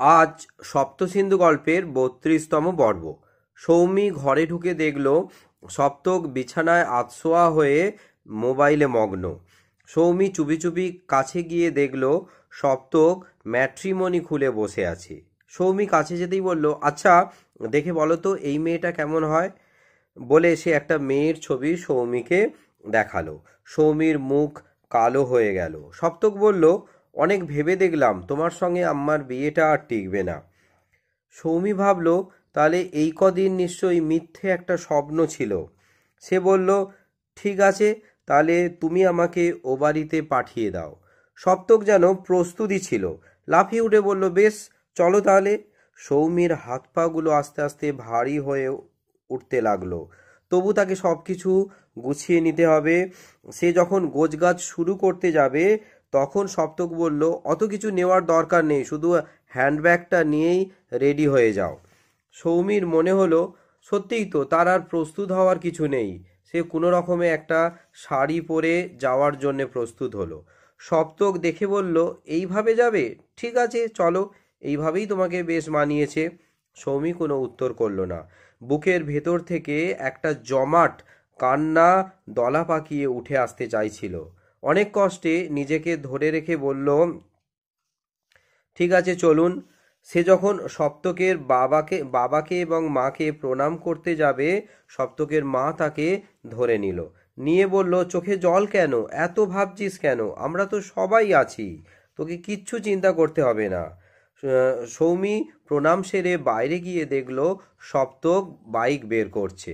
আজ সপ্তসিন্ধু গল্পের ৩২তম পর্ব। সৌমি ঘরে ঢুকে দেখল সপ্তক বিছানায় আধশোয়া হয়ে মোবাইলে মগ্ন। সৌমি চুপি চুপি কাছে গিয়ে দেখল সপ্তক ম্যাট্রিমনি খুলে বসে আছে। সৌমি কাছে যেতেই বলল, আচ্ছা দেখে বলো তো এই মেয়েটা কেমন হয়। বলে সে একটা মেয়ের ছবি সৌমিকে দেখালো। সৌমির মুখ কালো হয়ে গেল। সপ্তক বলল, অনেক ভেবে দেখলাম তোমার সঙ্গে আমার বিয়েটা আর টিকবে না। সৌমি ভাবল, তাহলে এই কদিন নিশ্চয়ই মিথ্যে একটা স্বপ্ন ছিল। সে বলল, ঠিক আছে, তাহলে তুমি আমাকে ও বাড়িতে পাঠিয়ে দাও। সপ্তক যেন প্রস্তুতি ছিল, লাফিয়ে উঠে বলল, বেশ চলো তাহলে। সৌমির হাত পাগুলো আস্তে আস্তে ভারী হয়ে উঠতে লাগলো। তবু তাকে সব কিছু গুছিয়ে নিতে হবে। সে যখন গোছগাছ শুরু করতে যাবে তখন সপ্তক বলল, অত কিছু নেওয়ার দরকার নেই, শুধু হ্যান্ডব্যাগটা নিয়েই রেডি হয়ে যাও। সৌমির মনে হলো সত্যিই তো তার আর প্রস্তুত হওয়ার কিছু নেই। সে কোনো রকমে একটা শাড়ি পরে যাওয়ার জন্যে প্রস্তুত হলো। সপ্তক দেখে বলল, এইভাবে যাবে? ঠিক আছে চলো, এইভাবেই তোমাকে বেশ মানিয়েছে। সৌমি কোনো উত্তর করলো না। বুকের ভেতর থেকে একটা জমাট কান্না দলা পাকিয়ে উঠে আসতে চাইছিল। অনেক কষ্টে নিজেকে ধরে রেখে বলল, ঠিক আছে চলুন। সে যখন সপ্তকের বাবাকে এবং মাকে প্রণাম করতে যাবে, সপ্তকের মা তাকে ধরে নিল। নিয়ে বলল, চোখে জল কেন? এত ভাবছিস কেন? আমরা তো সবাই আছি, তোকে কিচ্ছু চিন্তা করতে হবে না। সৌমি প্রণাম সেরে বাইরে গিয়ে দেখল সপ্তক বাইক বের করছে।